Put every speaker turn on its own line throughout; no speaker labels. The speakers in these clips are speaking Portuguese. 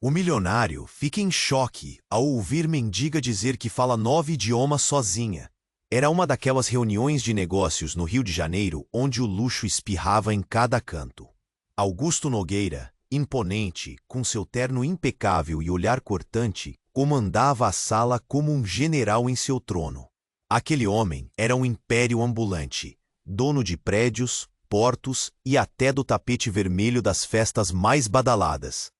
O milionário fica em choque ao ouvir mendiga dizer que fala 9 idiomas sozinha. Era uma daquelas reuniões de negócios no Rio de Janeiro onde o luxo espirrava em cada canto. Augusto Nogueira, imponente, com seu terno impecável e olhar cortante, comandava a sala como um general em seu trono. Aquele homem era um império ambulante, dono de prédios, portos e até do tapete vermelho das festas mais badaladas.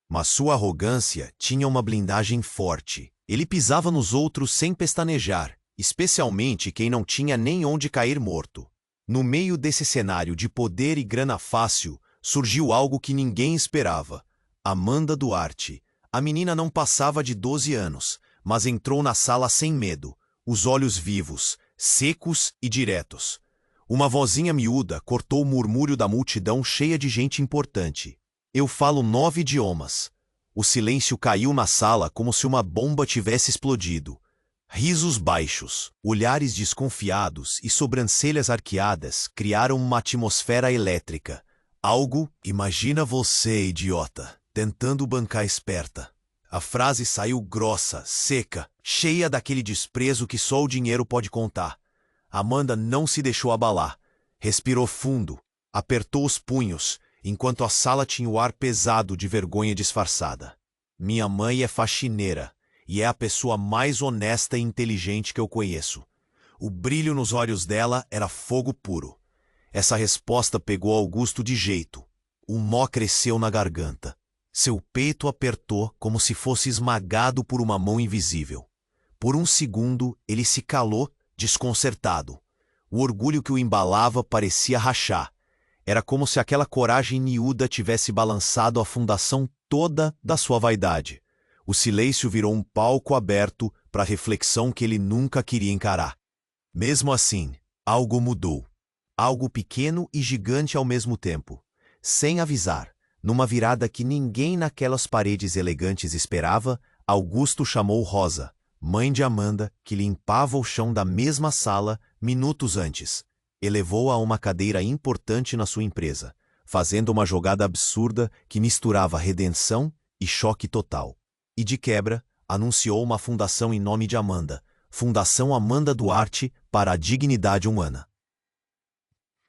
Mas sua arrogância tinha uma blindagem forte. Ele pisava nos outros sem pestanejar, especialmente quem não tinha nem onde cair morto. No meio desse cenário de poder e grana fácil, surgiu algo que ninguém esperava. Amanda Duarte. A menina não passava de 12 anos, mas entrou na sala sem medo, os olhos vivos, secos e diretos. Uma vozinha miúda cortou o murmúrio da multidão cheia de gente importante. Eu falo 9 idiomas. O silêncio caiu na sala como se uma bomba tivesse explodido. Risos baixos, olhares desconfiados e sobrancelhas arqueadas criaram uma atmosfera elétrica. Algo, imagina você, idiota, tentando bancar esperta. A frase saiu grossa, seca, cheia daquele desprezo que só o dinheiro pode contar. Amanda não se deixou abalar. Respirou fundo, apertou os punhos, enquanto a sala tinha o ar pesado de vergonha disfarçada. Minha mãe é faxineira e é a pessoa mais honesta e inteligente que eu conheço. O brilho nos olhos dela era fogo puro. Essa resposta pegou Augusto de jeito. Um nó cresceu na garganta. Seu peito apertou como se fosse esmagado por uma mão invisível. Por um segundo, ele se calou, desconcertado. O orgulho que o embalava parecia rachar. Era como se aquela coragem miúda tivesse balançado a fundação toda da sua vaidade. O silêncio virou um palco aberto para a reflexão que ele nunca queria encarar. Mesmo assim, algo mudou. Algo pequeno e gigante ao mesmo tempo. Sem avisar, numa virada que ninguém naquelas paredes elegantes esperava, Augusto chamou Rosa, mãe de Amanda, que limpava o chão da mesma sala minutos antes. Elevou-a a uma cadeira importante na sua empresa, fazendo uma jogada absurda que misturava redenção e choque total. E de quebra, anunciou uma fundação em nome de Amanda, Fundação Amanda Duarte para a Dignidade Humana.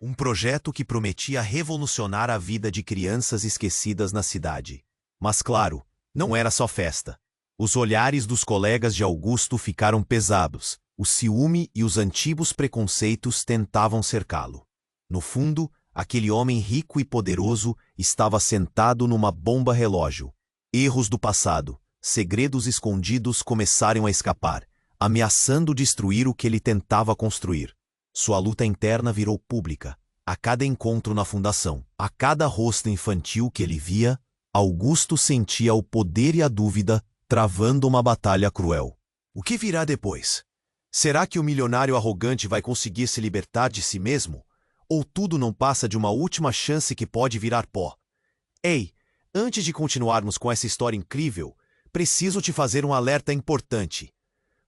Um projeto que prometia revolucionar a vida de crianças esquecidas na cidade. Mas claro, não era só festa. Os olhares dos colegas de Augusto ficaram pesados. O ciúme e os antigos preconceitos tentavam cercá-lo. No fundo, aquele homem rico e poderoso estava sentado numa bomba-relógio. Erros do passado, segredos escondidos começaram a escapar, ameaçando destruir o que ele tentava construir. Sua luta interna virou pública. A cada encontro na fundação, a cada rosto infantil que ele via, Augusto sentia o poder e a dúvida travando uma batalha cruel. O que virá depois? Será que o milionário arrogante vai conseguir se libertar de si mesmo? Ou tudo não passa de uma última chance que pode virar pó? Ei, antes de continuarmos com essa história incrível, preciso te fazer um alerta importante.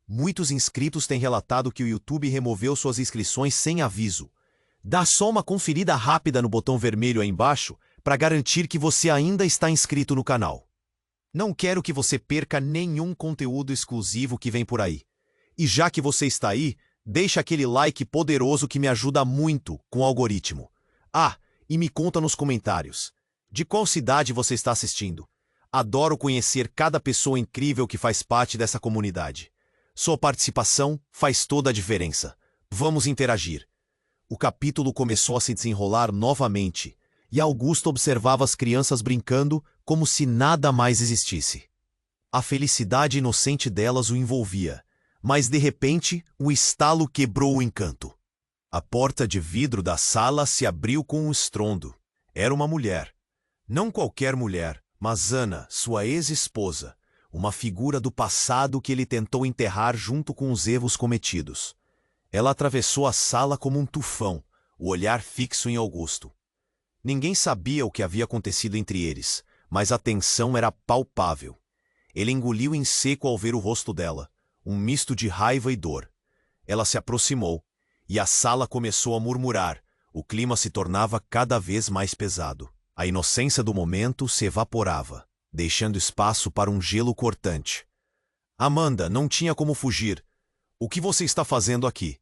Muitos inscritos têm relatado que o YouTube removeu suas inscrições sem aviso. Dá só uma conferida rápida no botão vermelho aí embaixo para garantir que você ainda está inscrito no canal. Não quero que você perca nenhum conteúdo exclusivo que vem por aí. E já que você está aí, deixa aquele like poderoso que me ajuda muito com o algoritmo. Ah, e me conta nos comentários. De qual cidade você está assistindo? Adoro conhecer cada pessoa incrível que faz parte dessa comunidade. Sua participação faz toda a diferença. Vamos interagir. O capítulo começou a se desenrolar novamente, e Augusto observava as crianças brincando como se nada mais existisse. A felicidade inocente delas o envolvia. Mas, de repente, o estalo quebrou o encanto. A porta de vidro da sala se abriu com um estrondo. Era uma mulher. Não qualquer mulher, mas Ana, sua ex-esposa, uma figura do passado que ele tentou enterrar junto com os erros cometidos. Ela atravessou a sala como um tufão, o olhar fixo em Augusto. Ninguém sabia o que havia acontecido entre eles, mas a tensão era palpável. Ele engoliu em seco ao ver o rosto dela. Um misto de raiva e dor. Ela se aproximou, e a sala começou a murmurar. O clima se tornava cada vez mais pesado. A inocência do momento se evaporava. deixando espaço para um gelo cortante. Amanda não tinha como fugir. O que você está fazendo aqui?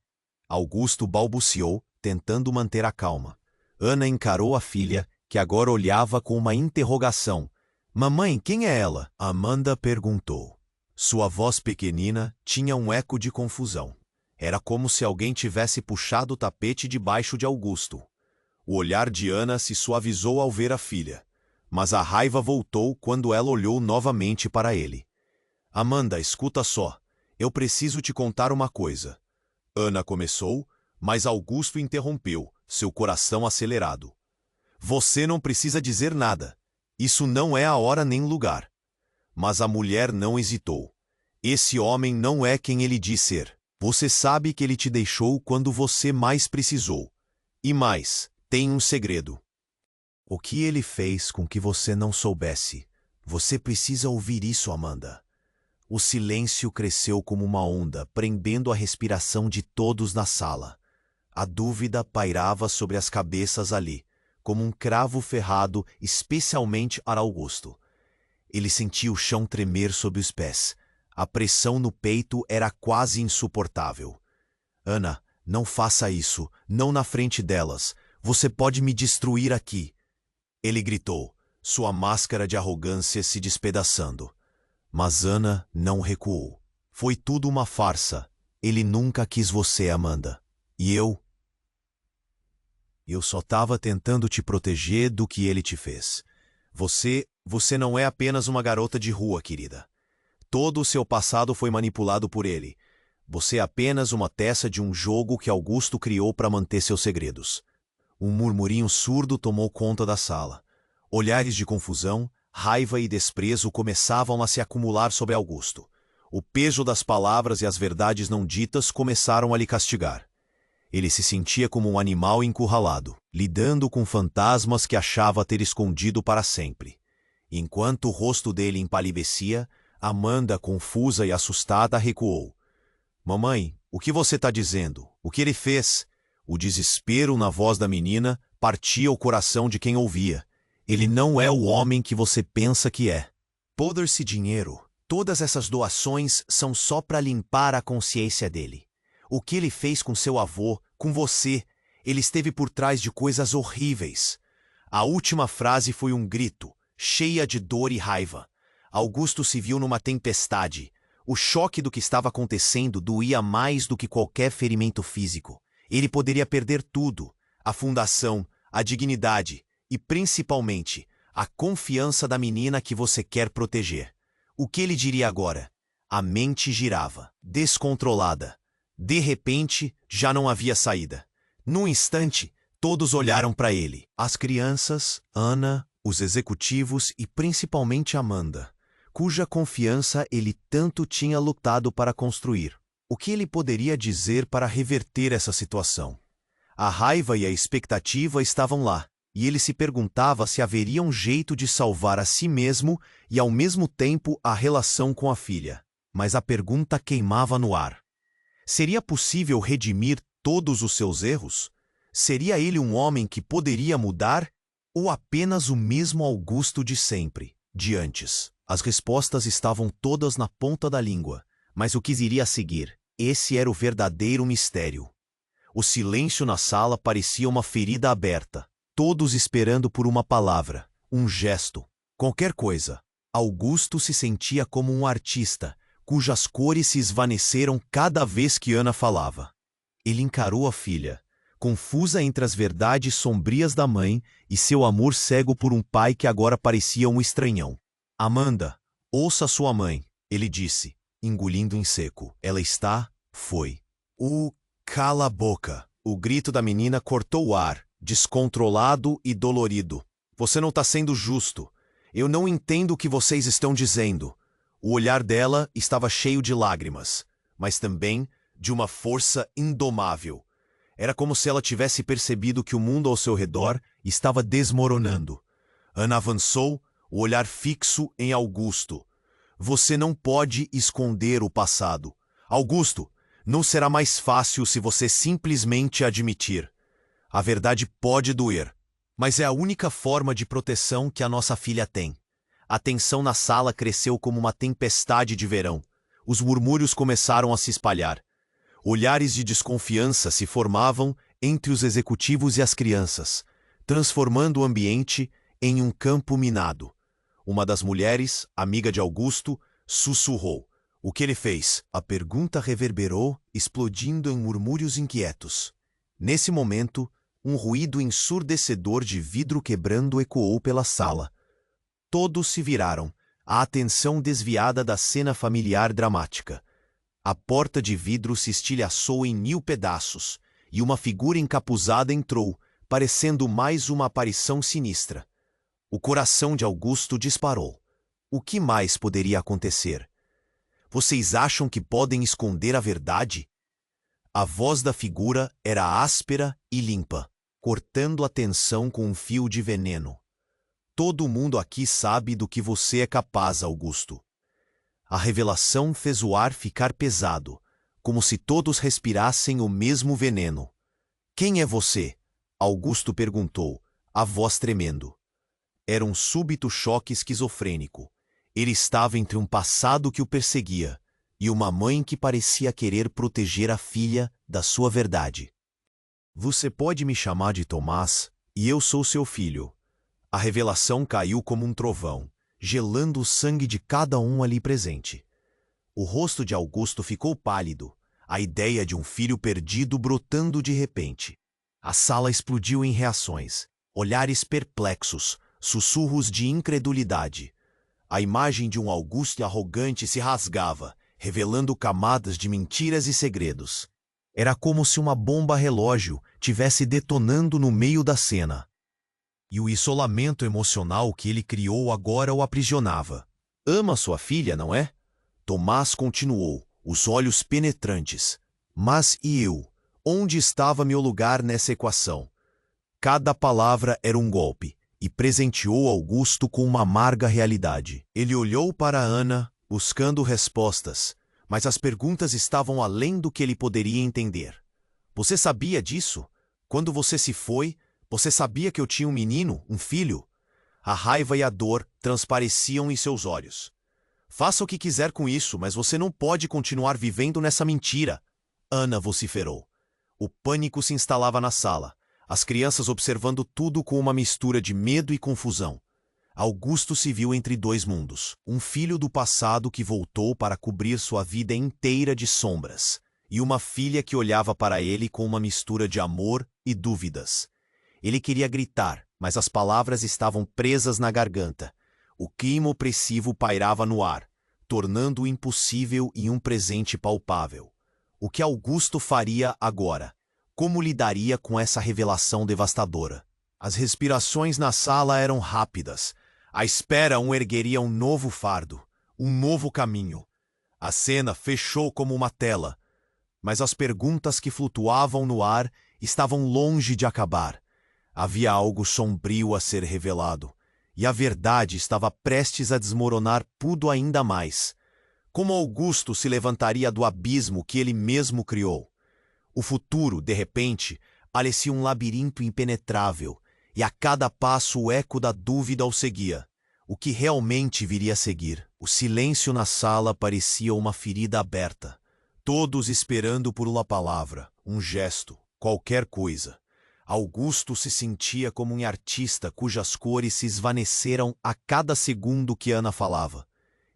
Augusto balbuciou, tentando manter a calma. Ana encarou a filha, que agora olhava com uma interrogação. Mamãe, quem é ela? Amanda perguntou. Sua voz pequenina tinha um eco de confusão. Era como se alguém tivesse puxado o tapete debaixo de Augusto. O olhar de Ana se suavizou ao ver a filha, mas a raiva voltou quando ela olhou novamente para ele. Amanda, escuta só. Eu preciso te contar uma coisa. Ana começou, mas Augusto interrompeu, seu coração acelerado. Você não precisa dizer nada. Isso não é a hora nem lugar. Mas a mulher não hesitou. Esse homem não é quem ele diz ser. Você sabe que ele te deixou quando você mais precisou. E mais, tem um segredo. O que ele fez com que você não soubesse? Você precisa ouvir isso, Amanda. O silêncio cresceu como uma onda, prendendo a respiração de todos na sala. A dúvida pairava sobre as cabeças ali, como um cravo ferrado, especialmente para Augusto. Ele sentia o chão tremer sob os pés. A pressão no peito era quase insuportável. Ana, não faça isso, não na frente delas. Você pode me destruir aqui. Ele gritou, sua máscara de arrogância se despedaçando. Mas Ana não recuou. Foi tudo uma farsa. Ele nunca quis você, Amanda. E eu? Eu só estava tentando te proteger do que ele te fez. Você não é apenas uma garota de rua, querida. Todo o seu passado foi manipulado por ele. Você é apenas uma peça de um jogo que Augusto criou para manter seus segredos. Um murmurinho surdo tomou conta da sala. Olhares de confusão, raiva e desprezo começavam a se acumular sobre Augusto. O peso das palavras e as verdades não ditas começaram a lhe castigar. Ele se sentia como um animal encurralado, lidando com fantasmas que achava ter escondido para sempre. Enquanto o rosto dele empalidecia, Amanda, confusa e assustada, recuou. Mamãe, o que você está dizendo? O que ele fez? O desespero na voz da menina partia o coração de quem ouvia. Ele não é o homem que você pensa que é. Poder-se dinheiro. Todas essas doações são só para limpar a consciência dele. O que ele fez com seu avô, com você, ele esteve por trás de coisas horríveis. A última frase foi um grito, cheia de dor e raiva. Augusto se viu numa tempestade. O choque do que estava acontecendo doía mais do que qualquer ferimento físico. Ele poderia perder tudo, a fundação, a dignidade e, principalmente, a confiança da menina que você quer proteger. O que ele diria agora? A mente girava, descontrolada. De repente, já não havia saída. Num instante, todos olharam para ele. As crianças, Ana, os executivos e principalmente Amanda, cuja confiança ele tanto tinha lutado para construir. O que ele poderia dizer para reverter essa situação? A raiva e a expectativa estavam lá, e ele se perguntava se haveria um jeito de salvar a si mesmo e ao mesmo tempo a relação com a filha. Mas a pergunta queimava no ar. Seria possível redimir todos os seus erros? Seria ele um homem que poderia mudar? Ou apenas o mesmo Augusto de sempre, de antes? As respostas estavam todas na ponta da língua, mas o que iria a seguir? Esse era o verdadeiro mistério. O silêncio na sala parecia uma ferida aberta, todos esperando por uma palavra, um gesto, qualquer coisa. Augusto se sentia como um artista, cujas cores se esvaneceram cada vez que Ana falava. Ele encarou a filha, confusa entre as verdades sombrias da mãe e seu amor cego por um pai que agora parecia um estranhão. Amanda, ouça sua mãe, ele disse, engolindo em seco. Ela está, foi. Cala a boca. O grito da menina cortou o ar, descontrolado e dolorido. Você não está sendo justo. Eu não entendo o que vocês estão dizendo. O olhar dela estava cheio de lágrimas, mas também de uma força indomável. Era como se ela tivesse percebido que o mundo ao seu redor estava desmoronando. Ana avançou, o olhar fixo em Augusto. Você não pode esconder o passado. Augusto, não será mais fácil se você simplesmente admitir. A verdade pode doer, mas é a única forma de proteção que a nossa filha tem. A tensão na sala cresceu como uma tempestade de verão. Os murmúrios começaram a se espalhar. Olhares de desconfiança se formavam entre os executivos e as crianças, transformando o ambiente em um campo minado. Uma das mulheres, amiga de Augusto, sussurrou. O que ele fez? A pergunta reverberou, explodindo em murmúrios inquietos. Nesse momento, um ruído ensurdecedor de vidro quebrando ecoou pela sala. Todos se viraram, a atenção desviada da cena familiar dramática. A porta de vidro se estilhaçou em 1000 pedaços, e uma figura encapuzada entrou, parecendo mais uma aparição sinistra. O coração de Augusto disparou. O que mais poderia acontecer? Vocês acham que podem esconder a verdade? A voz da figura era áspera e limpa, cortando a tensão com um fio de veneno. Todo mundo aqui sabe do que você é capaz, Augusto. A revelação fez o ar ficar pesado, como se todos respirassem o mesmo veneno. Quem é você? Augusto perguntou, a voz tremendo. Era um súbito choque esquizofrênico. Ele estava entre um passado que o perseguia e uma mãe que parecia querer proteger a filha da sua verdade. Você pode me chamar de Tomás, e eu sou seu filho. A revelação caiu como um trovão, gelando o sangue de cada um ali presente. O rosto de Augusto ficou pálido, a ideia de um filho perdido brotando de repente. A sala explodiu em reações, olhares perplexos, sussurros de incredulidade. A imagem de um Augusto arrogante se rasgava, revelando camadas de mentiras e segredos. Era como se uma bomba-relógio tivesse detonando no meio da cena. E o isolamento emocional que ele criou agora o aprisionava. Ama sua filha, não é? Tomás continuou, os olhos penetrantes. Mas e eu? Onde estava meu lugar nessa equação? Cada palavra era um golpe, e presenteou Augusto com uma amarga realidade. Ele olhou para Ana, buscando respostas, mas as perguntas estavam além do que ele poderia entender. Você sabia disso? Quando você se foi, você sabia que eu tinha um menino, um filho? A raiva e a dor transpareciam em seus olhos. Faça o que quiser com isso, mas você não pode continuar vivendo nessa mentira. Ana vociferou. O pânico se instalava na sala, as crianças observando tudo com uma mistura de medo e confusão. Augusto se viu entre dois mundos, um filho do passado que voltou para cobrir sua vida inteira de sombras, e uma filha que olhava para ele com uma mistura de amor e dúvidas. Ele queria gritar, mas as palavras estavam presas na garganta. O clima opressivo pairava no ar, tornando-o impossível e um presente palpável. O que Augusto faria agora? Como lidaria com essa revelação devastadora? As respirações na sala eram rápidas. À espera ergueria um novo fardo, um novo caminho. A cena fechou como uma tela, mas as perguntas que flutuavam no ar estavam longe de acabar. Havia algo sombrio a ser revelado, e a verdade estava prestes a desmoronar tudo ainda mais. Como Augusto se levantaria do abismo que ele mesmo criou? O futuro, de repente, parecia um labirinto impenetrável, e a cada passo o eco da dúvida o seguia. O que realmente viria a seguir? O silêncio na sala parecia uma ferida aberta. Todos esperando por uma palavra, um gesto, qualquer coisa. Augusto se sentia como um artista cujas cores se esvaneceram a cada segundo que Ana falava.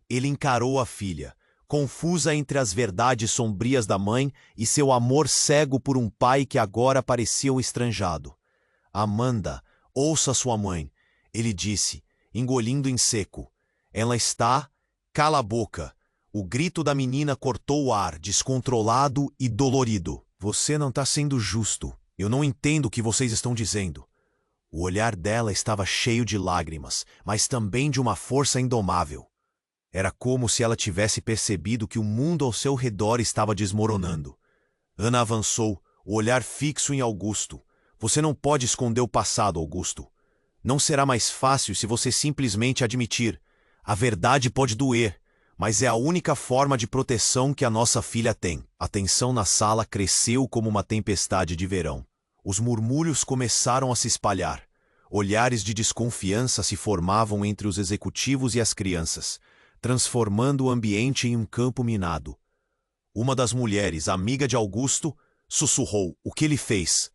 Ele encarou a filha, confusa entre as verdades sombrias da mãe e seu amor cego por um pai que agora parecia o estranjado. Amanda, ouça sua mãe, ele disse, engolindo em seco. Ela está... Cala a boca. O grito da menina cortou o ar, descontrolado e dolorido. Você não está sendo justo. Eu não entendo o que vocês estão dizendo. O olhar dela estava cheio de lágrimas, mas também de uma força indomável. Era como se ela tivesse percebido que o mundo ao seu redor estava desmoronando. Ana avançou, o olhar fixo em Augusto. Você não pode esconder o passado, Augusto. Não será mais fácil se você simplesmente admitir. A verdade pode doer, mas é a única forma de proteção que a nossa filha tem. A tensão na sala cresceu como uma tempestade de verão. Os murmúrios começaram a se espalhar. Olhares de desconfiança se formavam entre os executivos e as crianças, transformando o ambiente em um campo minado. Uma das mulheres, amiga de Augusto, sussurrou: "O que ele fez?"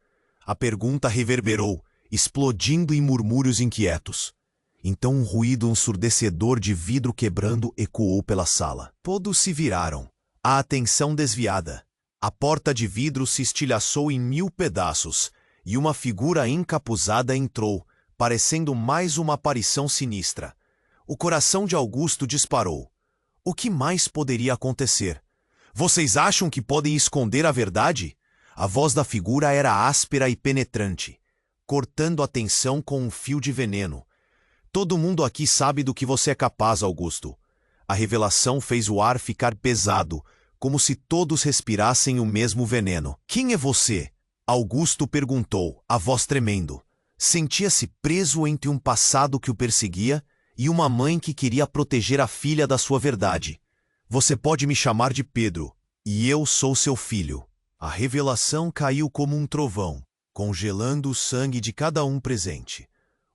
A pergunta reverberou, explodindo em murmúrios inquietos. Então um ruído ensurdecedor de vidro quebrando ecoou pela sala. Todos se viraram, a atenção desviada. A porta de vidro se estilhaçou em 1000 pedaços, e uma figura encapuzada entrou, parecendo mais uma aparição sinistra. O coração de Augusto disparou. O que mais poderia acontecer? "Vocês acham que podem esconder a verdade?" A voz da figura era áspera e penetrante, cortando a tensão com um fio de veneno. "Todo mundo aqui sabe do que você é capaz, Augusto." A revelação fez o ar ficar pesado, como se todos respirassem o mesmo veneno. "Quem é você?" Augusto perguntou, a voz tremendo. Sentia-se preso entre um passado que o perseguia e uma mãe que queria proteger a filha da sua verdade. "Você pode me chamar de Pedro, e eu sou seu filho." A revelação caiu como um trovão, congelando o sangue de cada um presente.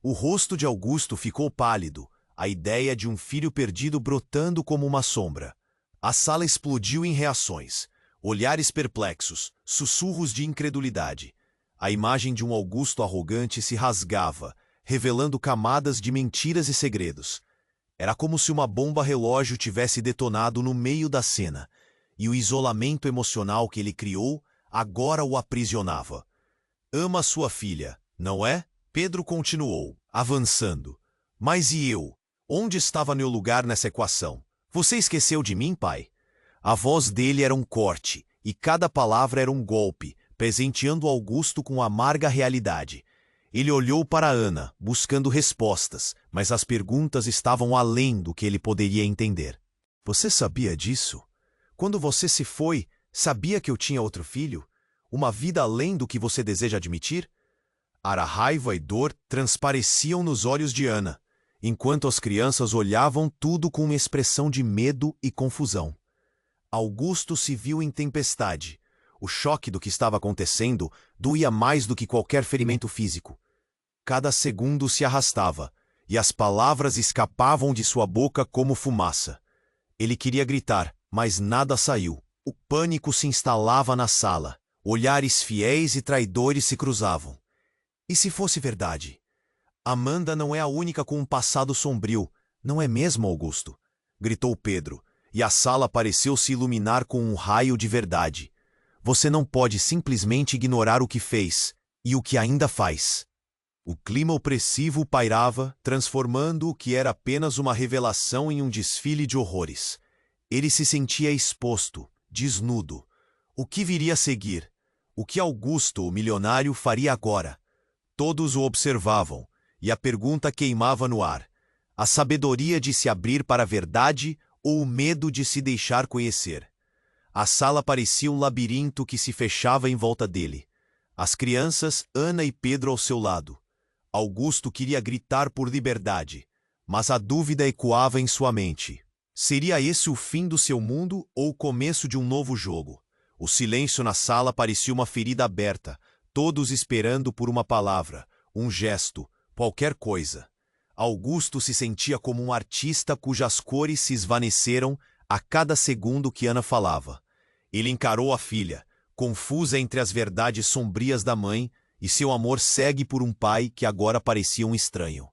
O rosto de Augusto ficou pálido, a ideia de um filho perdido brotando como uma sombra. A sala explodiu em reações, olhares perplexos, sussurros de incredulidade. A imagem de um Augusto arrogante se rasgava, revelando camadas de mentiras e segredos. Era como se uma bomba-relógio tivesse detonado no meio da cena, e o isolamento emocional que ele criou agora o aprisionava. "Ama sua filha, não é?" Pedro continuou, avançando. "Mas e eu? Onde estava meu lugar nessa equação? Você esqueceu de mim, pai?" A voz dele era um corte, e cada palavra era um golpe, presenteando Augusto com amarga realidade. Ele olhou para Ana, buscando respostas, mas as perguntas estavam além do que ele poderia entender. "Você sabia disso? Quando você se foi, sabia que eu tinha outro filho? Uma vida além do que você deseja admitir?" A raiva e dor transpareciam nos olhos de Ana, enquanto as crianças olhavam tudo com uma expressão de medo e confusão. Augusto se viu em tempestade. O choque do que estava acontecendo doía mais do que qualquer ferimento físico. Cada segundo se arrastava, e as palavras escapavam de sua boca como fumaça. Ele queria gritar, mas nada saiu. O pânico se instalava na sala. Olhares fiéis e traidores se cruzavam. E se fosse verdade? "Amanda não é a única com um passado sombrio, não é mesmo, Augusto?" gritou Pedro, e a sala pareceu se iluminar com um raio de verdade. "Você não pode simplesmente ignorar o que fez, e o que ainda faz." O clima opressivo pairava, transformando o que era apenas uma revelação em um desfile de horrores. Ele se sentia exposto, desnudo. O que viria a seguir? O que Augusto, o milionário, faria agora? Todos o observavam, e a pergunta queimava no ar. A sabedoria de se abrir para a verdade ou o medo de se deixar conhecer? A sala parecia um labirinto que se fechava em volta dele. As crianças, Ana e Pedro ao seu lado. Augusto queria gritar por liberdade, mas a dúvida ecoava em sua mente. Seria esse o fim do seu mundo ou o começo de um novo jogo? O silêncio na sala parecia uma ferida aberta, todos esperando por uma palavra, um gesto, qualquer coisa. Augusto se sentia como um artista cujas cores se esvaneceram a cada segundo que Ana falava. Ele encarou a filha, confusa entre as verdades sombrias da mãe e seu amor cego por um pai que agora parecia um estranho.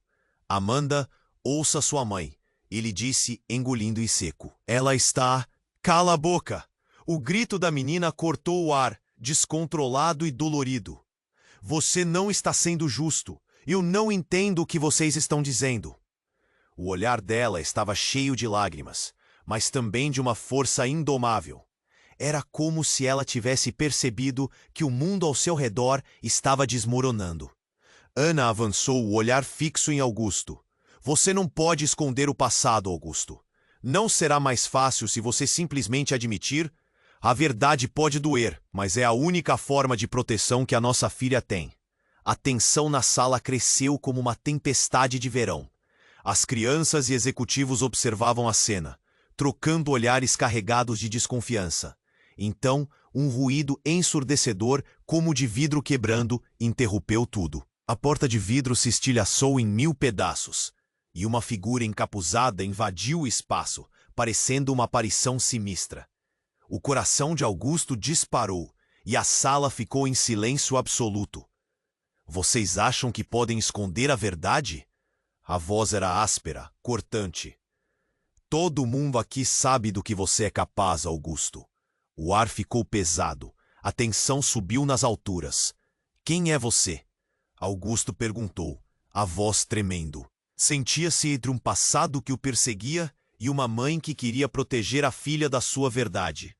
"Amanda, ouça sua mãe," ele disse, engolindo em seco. "Ela está..." "Cala a boca!" O grito da menina cortou o ar, descontrolado e dolorido. "Você não está sendo justo. Eu não entendo o que vocês estão dizendo." O olhar dela estava cheio de lágrimas, mas também de uma força indomável. Era como se ela tivesse percebido que o mundo ao seu redor estava desmoronando. Ana avançou, o olhar fixo em Augusto. "Você não pode esconder o passado, Augusto. Não será mais fácil se você simplesmente admitir? A verdade pode doer, mas é a única forma de proteção que a nossa filha tem." A tensão na sala cresceu como uma tempestade de verão. As crianças e executivos observavam a cena, trocando olhares carregados de desconfiança. Então, um ruído ensurdecedor, como de vidro quebrando, interrompeu tudo. A porta de vidro se estilhaçou em 1000 pedaços, e uma figura encapuzada invadiu o espaço, parecendo uma aparição sinistra. O coração de Augusto disparou, e a sala ficou em silêncio absoluto. Vocês acham que podem esconder a verdade? A voz era áspera, cortante. Todo mundo aqui sabe do que você é capaz, Augusto. O ar ficou pesado, a tensão subiu nas alturas. Quem é você? Augusto perguntou, a voz tremendo. Sentia-se entre um passado que o perseguia e uma mãe que queria proteger a filha da sua verdade.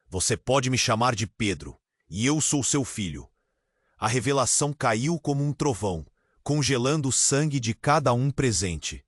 Você pode me chamar de Pedro, e eu sou seu filho. A revelação caiu como um trovão, congelando o sangue de cada um presente.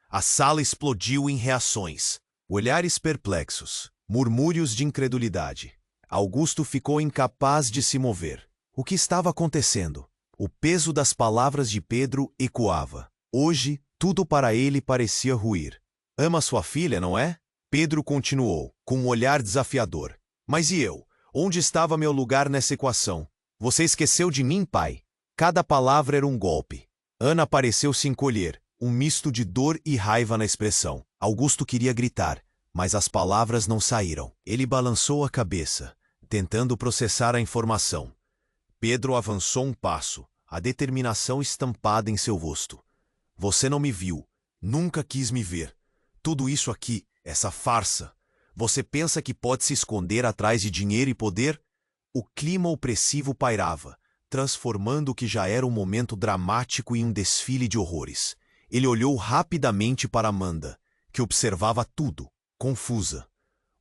A sala explodiu em reações. Olhares perplexos, murmúrios de incredulidade. Augusto ficou incapaz de se mover. O que estava acontecendo? O peso das palavras de Pedro ecoava. Hoje, tudo para ele parecia ruir. Ama sua filha, não é? Pedro continuou, com um olhar desafiador. Mas e eu? Onde estava meu lugar nessa equação? Você esqueceu de mim, pai? Cada palavra era um golpe. Ana pareceu se encolher, um misto de dor e raiva na expressão. Augusto queria gritar, mas as palavras não saíram. Ele balançou a cabeça, tentando processar a informação. Pedro avançou um passo, a determinação estampada em seu rosto. Você não me viu, nunca quis me ver. Tudo isso aqui, essa farsa. Você pensa que pode se esconder atrás de dinheiro e poder? O clima opressivo pairava, transformando o que já era um momento dramático em um desfile de horrores. Ele olhou rapidamente para Amanda, que observava tudo, confusa.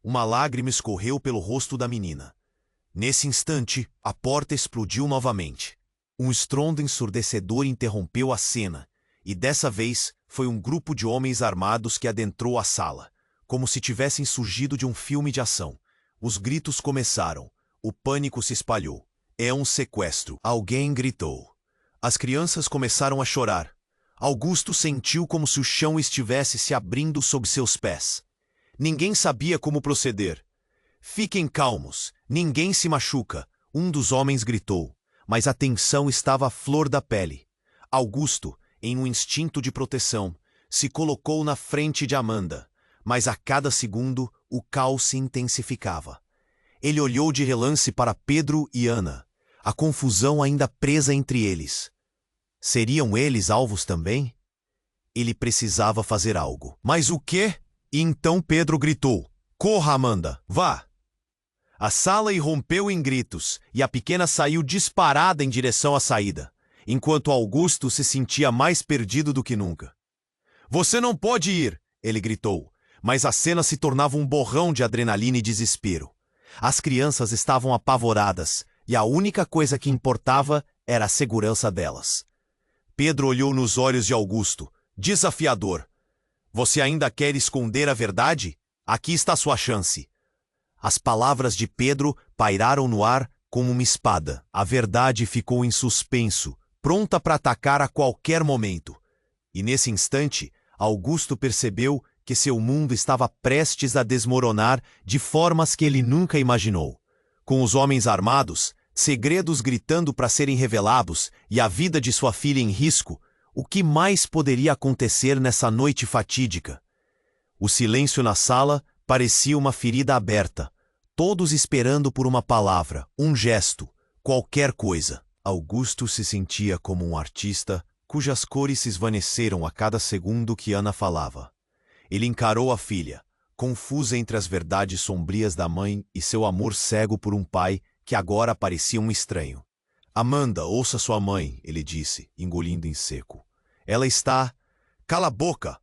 Uma lágrima escorreu pelo rosto da menina. Nesse instante, a porta explodiu novamente. Um estrondo ensurdecedor interrompeu a cena, e dessa vez foi um grupo de homens armados que adentrou a sala, como se tivessem surgido de um filme de ação. Os gritos começaram. O pânico se espalhou. É um sequestro. Alguém gritou. As crianças começaram a chorar. Augusto sentiu como se o chão estivesse se abrindo sob seus pés. Ninguém sabia como proceder. Fiquem calmos, ninguém se machuca, um dos homens gritou, mas a tensão estava à flor da pele. Augusto, em um instinto de proteção, se colocou na frente de Amanda, mas a cada segundo o caos se intensificava. Ele olhou de relance para Pedro e Ana, a confusão ainda presa entre eles. Seriam eles alvos também? Ele precisava fazer algo. Mas o quê? E então Pedro gritou, corra, Amanda, vá! A sala irrompeu em gritos, e a pequena saiu disparada em direção à saída, enquanto Augusto se sentia mais perdido do que nunca. Você não pode ir, ele gritou, mas a cena se tornava um borrão de adrenalina e desespero. As crianças estavam apavoradas, e a única coisa que importava era a segurança delas. Pedro olhou nos olhos de Augusto, desafiador. Você ainda quer esconder a verdade? Aqui está sua chance. As palavras de Pedro pairaram no ar como uma espada. A verdade ficou em suspenso, pronta para atacar a qualquer momento. E nesse instante, Augusto percebeu que seu mundo estava prestes a desmoronar de formas que ele nunca imaginou. Com os homens armados, segredos gritando para serem revelados e a vida de sua filha em risco, o que mais poderia acontecer nessa noite fatídica? O silêncio na sala parecia uma ferida aberta, todos esperando por uma palavra, um gesto, qualquer coisa. Augusto se sentia como um artista cujas cores se esvaneceram a cada segundo que Ana falava. Ele encarou a filha, confusa entre as verdades sombrias da mãe e seu amor cego por um pai que agora parecia um estranho. Amanda, ouça sua mãe, ele disse, engolindo em seco. Ela está... Cala a boca!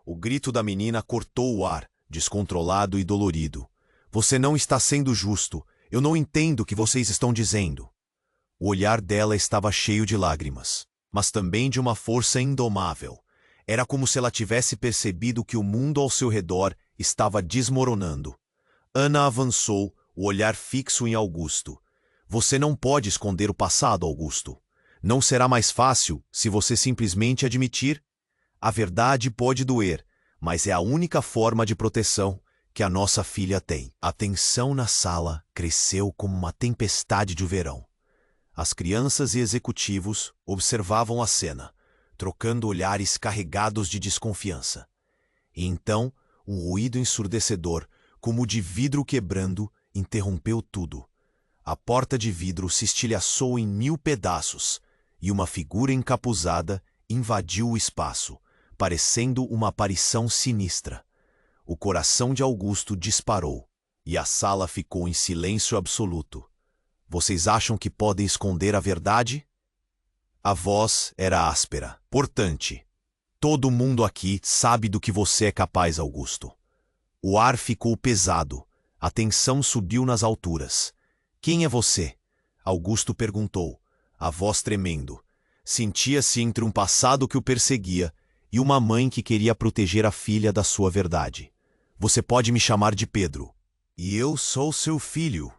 O grito da menina cortou o ar, descontrolado e dolorido. Você não está sendo justo. Eu não entendo o que vocês estão dizendo. O olhar dela estava cheio de lágrimas, mas também de uma força indomável. Era como se ela tivesse percebido que o mundo ao seu redor estava desmoronando. Ana avançou, o olhar fixo em Augusto. Você não pode esconder o passado, Augusto. Não será mais fácil se você simplesmente admitir? A verdade pode doer, mas é a única forma de proteção que a nossa filha tem. A tensão na sala cresceu como uma tempestade de verão. As crianças e executivos observavam a cena, trocando olhares carregados de desconfiança. E então, um ruído ensurdecedor, como de vidro quebrando, interrompeu tudo. A porta de vidro se estilhaçou em 1000 pedaços, e uma figura encapuzada invadiu o espaço, parecendo uma aparição sinistra. O coração de Augusto disparou, e a sala ficou em silêncio absoluto. Vocês acham que podem esconder a verdade? A voz era áspera, cortante. Todo mundo aqui sabe do que você é capaz, Augusto. O ar ficou pesado, a tensão subiu nas alturas. Quem é você? Augusto perguntou, a voz tremendo. Sentia-se entre um passado que o perseguia e uma mãe que queria proteger a filha da sua verdade. Você pode me chamar de Pedro. E eu sou seu filho.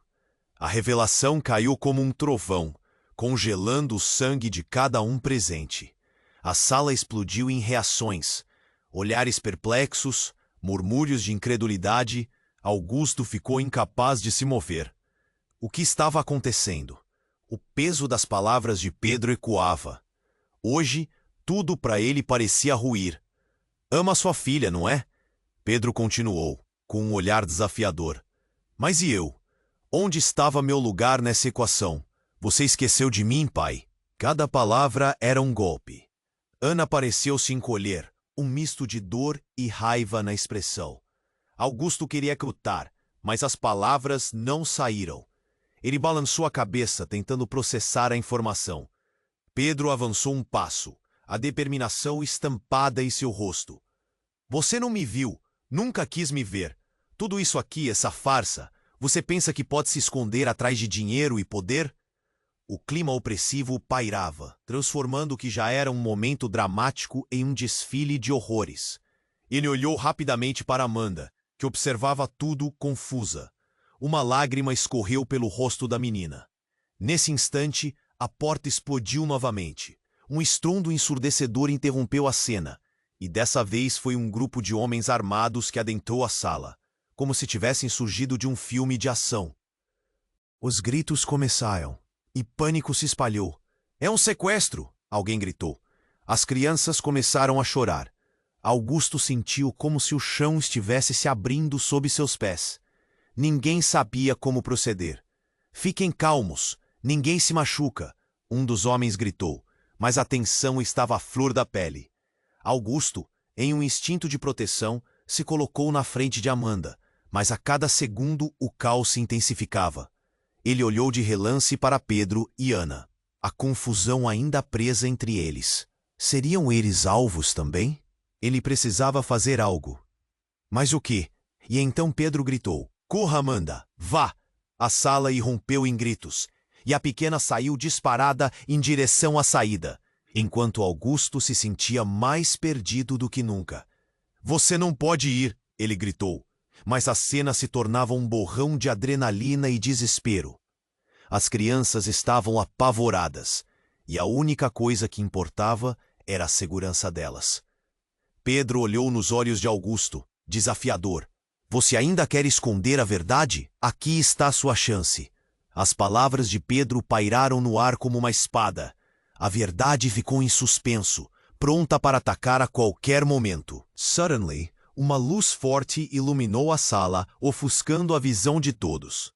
A revelação caiu como um trovão, congelando o sangue de cada um presente. A sala explodiu em reações. Olhares perplexos, murmúrios de incredulidade. Augusto ficou incapaz de se mover. O que estava acontecendo? O peso das palavras de Pedro ecoava. Hoje, tudo para ele parecia ruir. Ama sua filha, não é? Pedro continuou, com um olhar desafiador. Mas e eu? Onde estava meu lugar nessa equação? Você esqueceu de mim, pai? Cada palavra era um golpe. Ana pareceu se encolher, um misto de dor e raiva na expressão. Augusto queria gritar, mas as palavras não saíram. Ele balançou a cabeça, tentando processar a informação. Pedro avançou um passo, a determinação estampada em seu rosto. Você não me viu, nunca quis me ver. Tudo isso aqui, essa farsa, você pensa que pode se esconder atrás de dinheiro e poder? O clima opressivo pairava, transformando o que já era um momento dramático em um desfile de horrores. Ele olhou rapidamente para Amanda, que observava tudo confusa. Uma lágrima escorreu pelo rosto da menina. Nesse instante, a porta explodiu novamente. Um estrondo ensurdecedor interrompeu a cena, e dessa vez foi um grupo de homens armados que adentrou a sala, como se tivessem surgido de um filme de ação. Os gritos começaram, e pânico se espalhou. É um sequestro! Alguém gritou. As crianças começaram a chorar. Augusto sentiu como se o chão estivesse se abrindo sob seus pés. Ninguém sabia como proceder. Fiquem calmos, ninguém se machuca, um dos homens gritou, mas a tensão estava à flor da pele. Augusto, em um instinto de proteção, se colocou na frente de Amanda, mas a cada segundo o caos se intensificava. Ele olhou de relance para Pedro e Ana, a confusão ainda presa entre eles. Seriam eles alvos também? Ele precisava fazer algo. Mas o quê? E então Pedro gritou, corra, Amanda, vá! A sala irrompeu em gritos, e a pequena saiu disparada em direção à saída, enquanto Augusto se sentia mais perdido do que nunca. Você não pode ir, ele gritou, mas a cena se tornava um borrão de adrenalina e desespero. As crianças estavam apavoradas, e a única coisa que importava era a segurança delas. Pedro olhou nos olhos de Augusto, desafiador. Você ainda quer esconder a verdade? Aqui está a sua chance. As palavras de Pedro pairaram no ar como uma espada. A verdade ficou em suspenso, pronta para atacar a qualquer momento. Suddenly, uma luz forte iluminou a sala, ofuscando a visão de todos.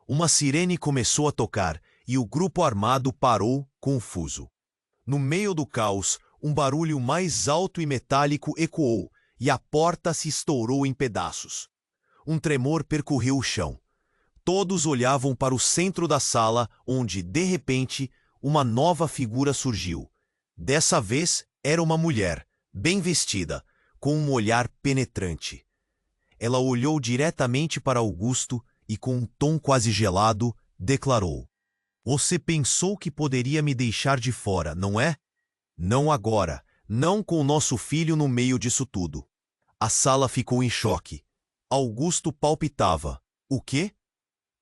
Uma sirene começou a tocar e o grupo armado parou, confuso. No meio do caos, um barulho mais alto e metálico ecoou e a porta se estourou em pedaços. Um tremor percorreu o chão. Todos olhavam para o centro da sala, onde, de repente, uma nova figura surgiu. Dessa vez, era uma mulher, bem vestida, com um olhar penetrante. Ela olhou diretamente para Augusto e, com um tom quase gelado, declarou: Você pensou que poderia me deixar de fora, não é? Não agora, não com o nosso filho no meio disso tudo. A sala ficou em choque. Augusto palpitava. O quê?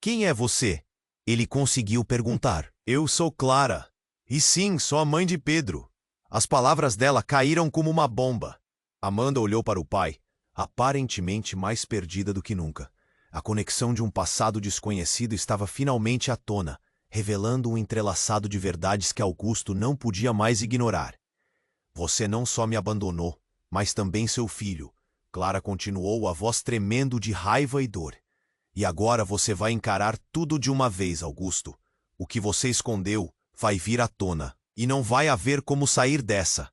Quem é você? Ele conseguiu perguntar. Eu sou Clara. E sim, sou a mãe de Pedro. As palavras dela caíram como uma bomba. Amanda olhou para o pai, aparentemente mais perdida do que nunca. A conexão de um passado desconhecido estava finalmente à tona, revelando um entrelaçado de verdades que Augusto não podia mais ignorar. Você não só me abandonou, mas também seu filho. Clara continuou, a voz tremendo de raiva e dor. E agora você vai encarar tudo de uma vez, Augusto. O que você escondeu vai vir à tona, e não vai haver como sair dessa.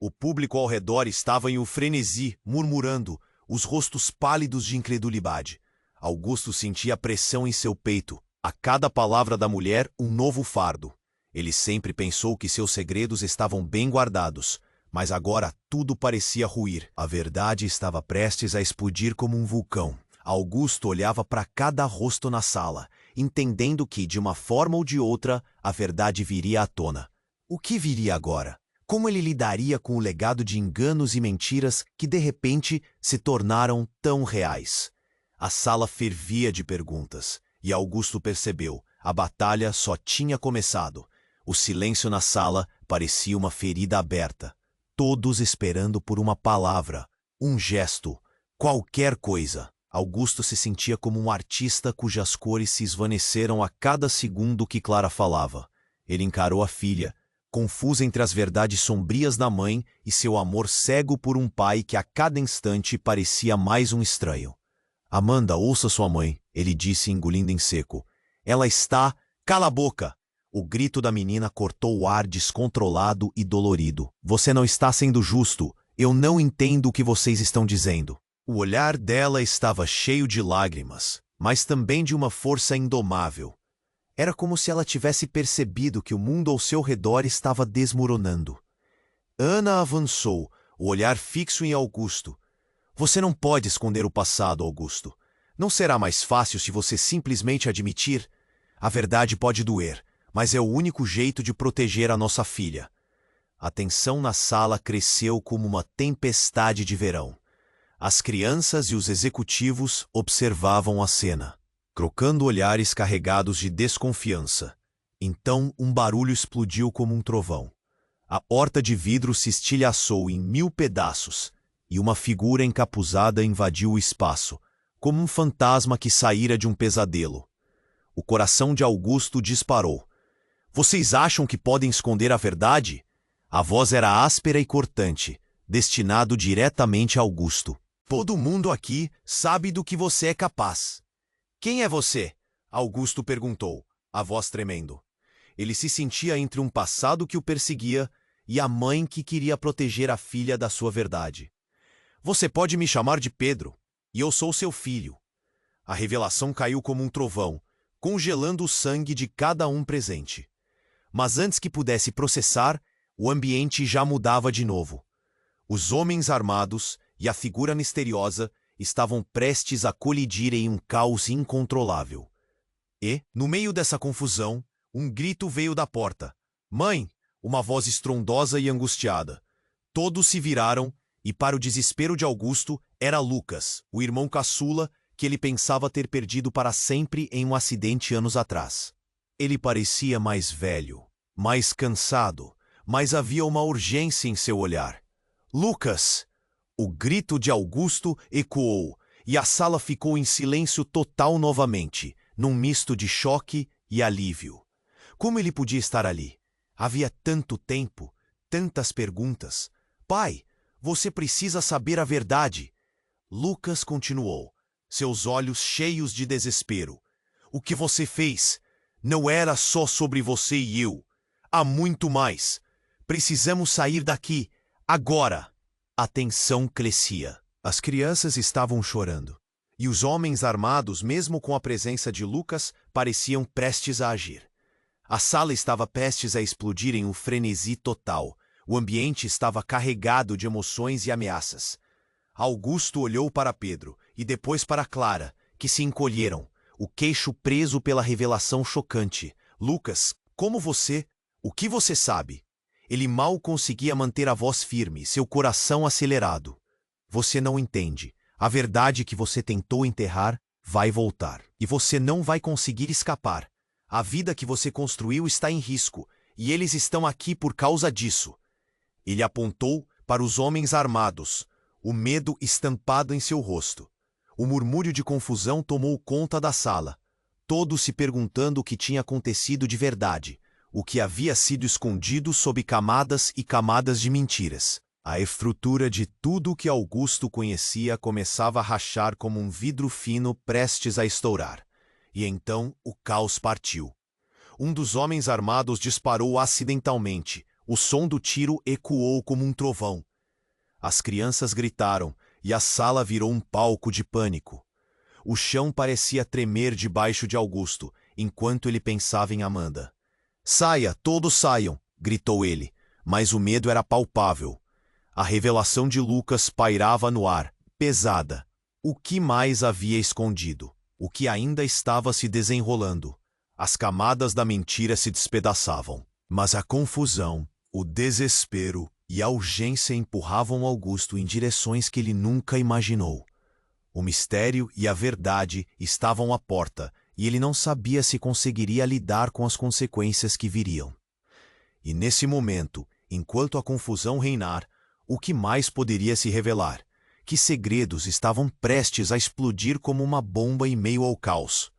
O público ao redor estava em um frenesi, murmurando, os rostos pálidos de incredulidade. Augusto sentia pressão em seu peito. A cada palavra da mulher, um novo fardo. Ele sempre pensou que seus segredos estavam bem guardados, mas agora tudo parecia ruir. A verdade estava prestes a explodir como um vulcão. Augusto olhava para cada rosto na sala, entendendo que, de uma forma ou de outra, a verdade viria à tona. O que viria agora? Como ele lidaria com o legado de enganos e mentiras que, de repente, se tornaram tão reais? A sala fervia de perguntas, e Augusto percebeu, a batalha só tinha começado. O silêncio na sala parecia uma ferida aberta. Todos esperando por uma palavra, um gesto, qualquer coisa. Augusto se sentia como um artista cujas cores se esvaneceram a cada segundo que Clara falava. Ele encarou a filha, confusa entre as verdades sombrias da mãe e seu amor cego por um pai que a cada instante parecia mais um estranho. Amanda, ouça sua mãe, ele disse engolindo em seco. Ela está... Cala a boca! O grito da menina cortou o ar descontrolado e dolorido. Você não está sendo justo. Eu não entendo o que vocês estão dizendo. O olhar dela estava cheio de lágrimas, mas também de uma força indomável. Era como se ela tivesse percebido que o mundo ao seu redor estava desmoronando. Ana avançou, o olhar fixo em Augusto. Você não pode esconder o passado, Augusto. Não será mais fácil se você simplesmente admitir? A verdade pode doer, mas é o único jeito de proteger a nossa filha. A tensão na sala cresceu como uma tempestade de verão. As crianças e os executivos observavam a cena, trocando olhares carregados de desconfiança. Então um barulho explodiu como um trovão. A porta de vidro se estilhaçou em 1000 pedaços, e uma figura encapuzada invadiu o espaço, como um fantasma que saíra de um pesadelo. O coração de Augusto disparou. Vocês acham que podem esconder a verdade? A voz era áspera e cortante, destinado diretamente a Augusto. Todo mundo aqui sabe do que você é capaz. Quem é você? Augusto perguntou, a voz tremendo. Ele se sentia entre um passado que o perseguia e a mãe que queria proteger a filha da sua verdade. Você pode me chamar de Pedro, e eu sou seu filho. A revelação caiu como um trovão, congelando o sangue de cada um presente. Mas antes que pudesse processar, o ambiente já mudava de novo. Os homens armados e a figura misteriosa estavam prestes a colidir em um caos incontrolável. E, no meio dessa confusão, um grito veio da porta. Mãe! Uma voz estrondosa e angustiada. Todos se viraram e, para o desespero de Augusto, era Lucas, o irmão caçula que ele pensava ter perdido para sempre em um acidente anos atrás. Ele parecia mais velho, mais cansado, mas havia uma urgência em seu olhar. Lucas! O grito de Augusto ecoou, e a sala ficou em silêncio total novamente, num misto de choque e alívio. Como ele podia estar ali? Havia tanto tempo, tantas perguntas. Pai, você precisa saber a verdade. Lucas continuou, seus olhos cheios de desespero. O que você fez não era só sobre você e eu. Há muito mais. Precisamos sair daqui, agora. A tensão crescia. As crianças estavam chorando. E os homens armados, mesmo com a presença de Lucas, pareciam prestes a agir. A sala estava prestes a explodir em um frenesi total. O ambiente estava carregado de emoções e ameaças. Augusto olhou para Pedro e depois para Clara, que se encolheram, o queixo preso pela revelação chocante. Lucas, como você? O que você sabe? Ele mal conseguia manter a voz firme, seu coração acelerado. Você não entende. A verdade que você tentou enterrar vai voltar. E você não vai conseguir escapar. A vida que você construiu está em risco, e eles estão aqui por causa disso. Ele apontou para os homens armados, o medo estampado em seu rosto. O murmúrio de confusão tomou conta da sala. todos se perguntando o que tinha acontecido de verdade, o que havia sido escondido sob camadas e camadas de mentiras. A estrutura de tudo que Augusto conhecia começava a rachar como um vidro fino prestes a estourar. E então o caos partiu. Um dos homens armados disparou acidentalmente. O som do tiro ecoou como um trovão. As crianças gritaram e a sala virou um palco de pânico. O chão parecia tremer debaixo de Augusto, enquanto ele pensava em Amanda. "Saia, todos saiam!" gritou ele, mas o medo era palpável. A revelação de Lucas pairava no ar, pesada. O que mais havia escondido? O que ainda estava se desenrolando? As camadas da mentira se despedaçavam. Mas a confusão, o desespero e a urgência empurravam Augusto em direções que ele nunca imaginou. O mistério e a verdade estavam à porta, e ele não sabia se conseguiria lidar com as consequências que viriam. E nesse momento, enquanto a confusão reinar, o que mais poderia se revelar? Que segredos estavam prestes a explodir como uma bomba em meio ao caos?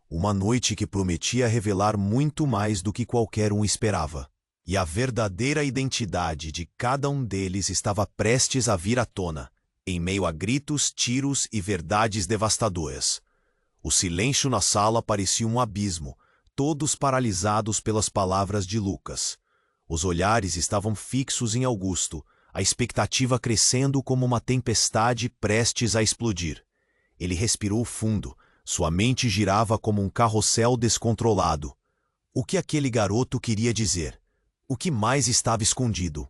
Uma noite que prometia revelar muito mais do que qualquer um esperava. E a verdadeira identidade de cada um deles estava prestes a vir à tona, em meio a gritos, tiros e verdades devastadoras. O silêncio na sala parecia um abismo, todos paralisados pelas palavras de Lucas. Os olhares estavam fixos em Augusto, a expectativa crescendo como uma tempestade prestes a explodir. Ele respirou fundo, sua mente girava como um carrossel descontrolado. O que aquele garoto queria dizer? O que mais estava escondido?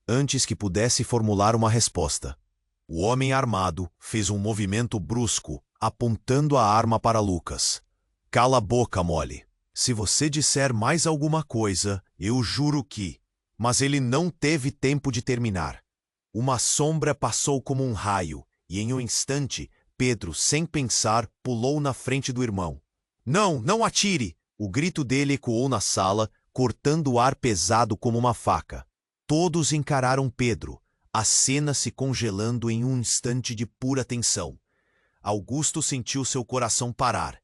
Antes que pudesse formular uma resposta, o homem armado fez um movimento brusco, apontando a arma para Lucas. "Cala a boca, Molly. Se você disser mais alguma coisa, eu juro que..." Mas ele não teve tempo de terminar. Uma sombra passou como um raio, e em um instante, Pedro, sem pensar, pulou na frente do irmão. "Não, não atire!" O grito dele ecoou na sala, cortando o ar pesado como uma faca. Todos encararam Pedro, a cena se congelando em um instante de pura tensão. Augusto sentiu seu coração parar.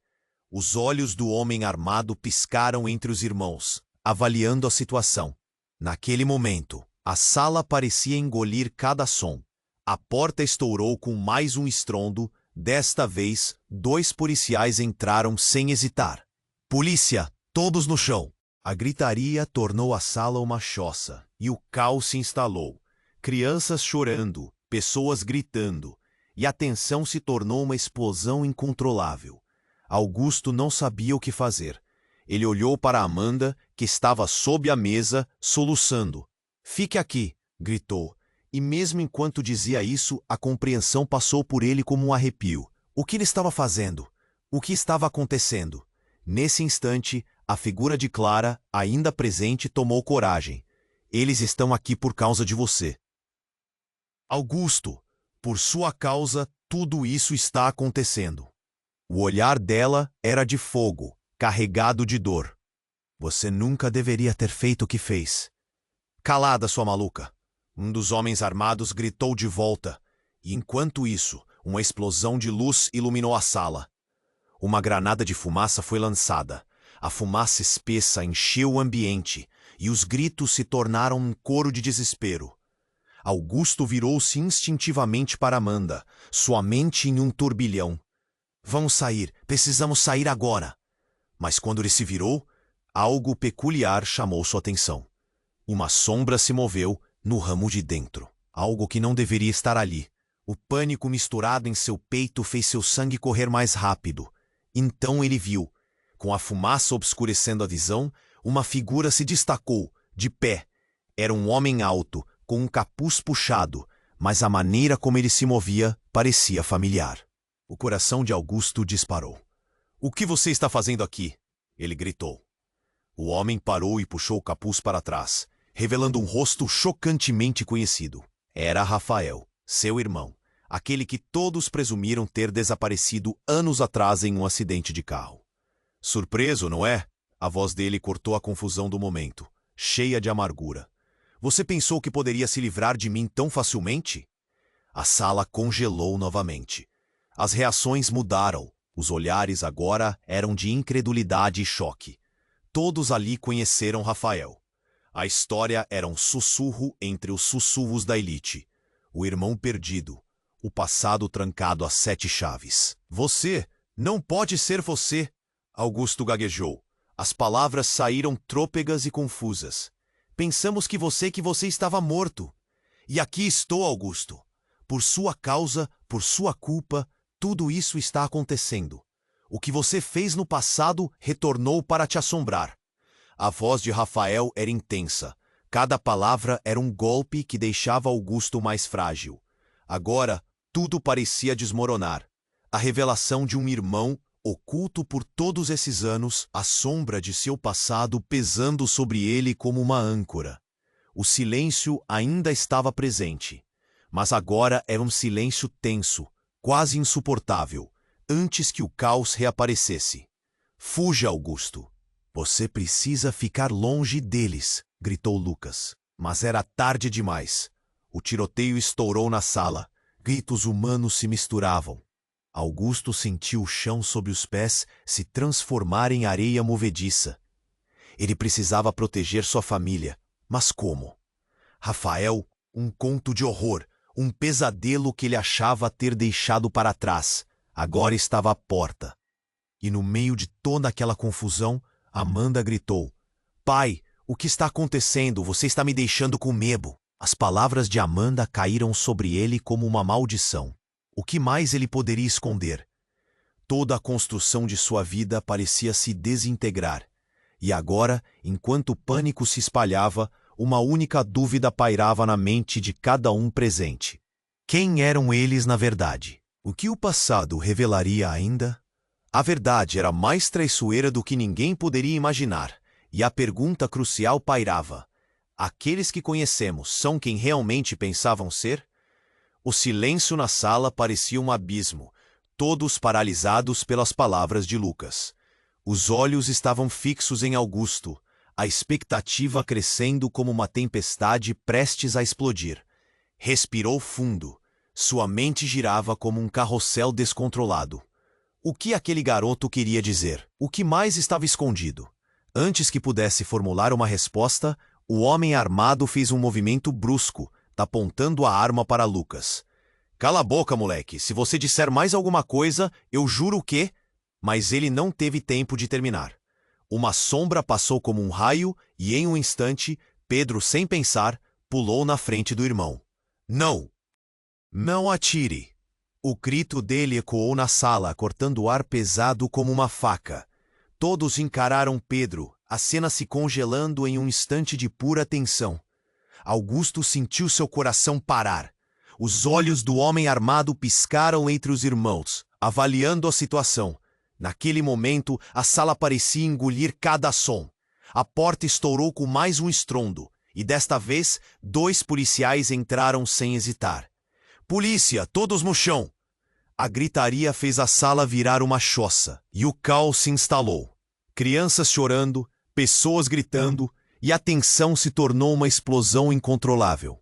Os olhos do homem armado piscaram entre os irmãos, avaliando a situação. Naquele momento, a sala parecia engolir cada som. A porta estourou com mais um estrondo. Desta vez, 2 policiais entraram sem hesitar. "Polícia! Todos no chão!" A gritaria tornou a sala uma choça, e o caos se instalou. Crianças chorando, pessoas gritando, e a tensão se tornou uma explosão incontrolável. Augusto não sabia o que fazer. Ele olhou para Amanda, que estava sob a mesa, soluçando. "Fique aqui!" gritou, e mesmo enquanto dizia isso, a compreensão passou por ele como um arrepio. O que ele estava fazendo? O que estava acontecendo? Nesse instante, a figura de Clara, ainda presente, tomou coragem. "Eles estão aqui por causa de você." "Augusto, por sua causa, tudo isso está acontecendo." O olhar dela era de fogo, carregado de dor. "Você nunca deveria ter feito o que fez." "Calada, sua maluca!" Um dos homens armados gritou de volta, e enquanto isso, uma explosão de luz iluminou a sala. Uma granada de fumaça foi lançada. A fumaça espessa encheu o ambiente, e os gritos se tornaram um coro de desespero. Augusto virou-se instintivamente para Amanda, sua mente em um turbilhão. "Vamos sair, precisamos sair agora." Mas quando ele se virou, algo peculiar chamou sua atenção. Uma sombra se moveu no ramo de dentro, algo que não deveria estar ali. O pânico misturado em seu peito fez seu sangue correr mais rápido. Então ele viu, com a fumaça obscurecendo a visão, uma figura se destacou, de pé. Era um homem alto, com um capuz puxado, mas a maneira como ele se movia parecia familiar. O coração de Augusto disparou. "O que você está fazendo aqui?" ele gritou. O homem parou e puxou o capuz para trás, revelando um rosto chocantemente conhecido. Era Rafael, seu irmão, aquele que todos presumiram ter desaparecido anos atrás em um acidente de carro. "Surpreso, não é?" A voz dele cortou a confusão do momento, cheia de amargura. "Você pensou que poderia se livrar de mim tão facilmente?" A sala congelou novamente. As reações mudaram. Os olhares agora eram de incredulidade e choque. Todos ali conheceram Rafael. A história era um sussurro entre os sussurros da elite. O irmão perdido. O passado trancado a 7 chaves. Você não pode ser você, Augusto gaguejou. As palavras saíram trôpegas e confusas. Pensamos que você estava morto. E aqui estou, Augusto. Por sua causa, por sua culpa, tudo isso está acontecendo. O que você fez no passado retornou para te assombrar. A voz de Rafael era intensa. Cada palavra era um golpe que deixava Augusto mais frágil. Agora, tudo parecia desmoronar. A revelação de um irmão, oculto por todos esses anos, a sombra de seu passado pesando sobre ele como uma âncora. O silêncio ainda estava presente, mas agora era um silêncio tenso, quase insuportável, antes que o caos reaparecesse. Fuja, Augusto. Você precisa ficar longe deles, gritou Lucas. Mas era tarde demais. O tiroteio estourou na sala. Gritos humanos se misturavam. Augusto sentiu o chão sob os pés se transformar em areia movediça. Ele precisava proteger sua família. Mas como? Rafael, um conto de horror, um pesadelo que ele achava ter deixado para trás, agora estava à porta. E no meio de toda aquela confusão, Amanda gritou: Pai, o que está acontecendo? Você está me deixando com medo. As palavras de Amanda caíram sobre ele como uma maldição. O que mais ele poderia esconder? Toda a construção de sua vida parecia se desintegrar. E agora, enquanto o pânico se espalhava, uma única dúvida pairava na mente de cada um presente. Quem eram eles na verdade? O que o passado revelaria ainda? A verdade era mais traiçoeira do que ninguém poderia imaginar, e a pergunta crucial pairava: aqueles que conhecemos são quem realmente pensavam ser? O silêncio na sala parecia um abismo, todos paralisados pelas palavras de Lucas. Os olhos estavam fixos em Augusto, a expectativa crescendo como uma tempestade prestes a explodir. Respirou fundo. Sua mente girava como um carrossel descontrolado. O que aquele garoto queria dizer? O que mais estava escondido? Antes que pudesse formular uma resposta, o homem armado fez um movimento brusco, apontando a arma para Lucas. Cala a boca, moleque. Se você disser mais alguma coisa, eu juro que... Mas ele não teve tempo de terminar. Uma sombra passou como um raio e, em um instante, Pedro, sem pensar, pulou na frente do irmão. Não! Não atire! O grito dele ecoou na sala, cortando o ar pesado como uma faca. Todos encararam Pedro, a cena se congelando em um instante de pura tensão. Augusto sentiu seu coração parar. Os olhos do homem armado piscaram entre os irmãos, avaliando a situação. Naquele momento, a sala parecia engolir cada som. A porta estourou com mais um estrondo, e desta vez, 2 policiais entraram sem hesitar. Polícia, todos no chão! A gritaria fez a sala virar uma choça, e o caos se instalou. Crianças chorando, pessoas gritando, e a tensão se tornou uma explosão incontrolável.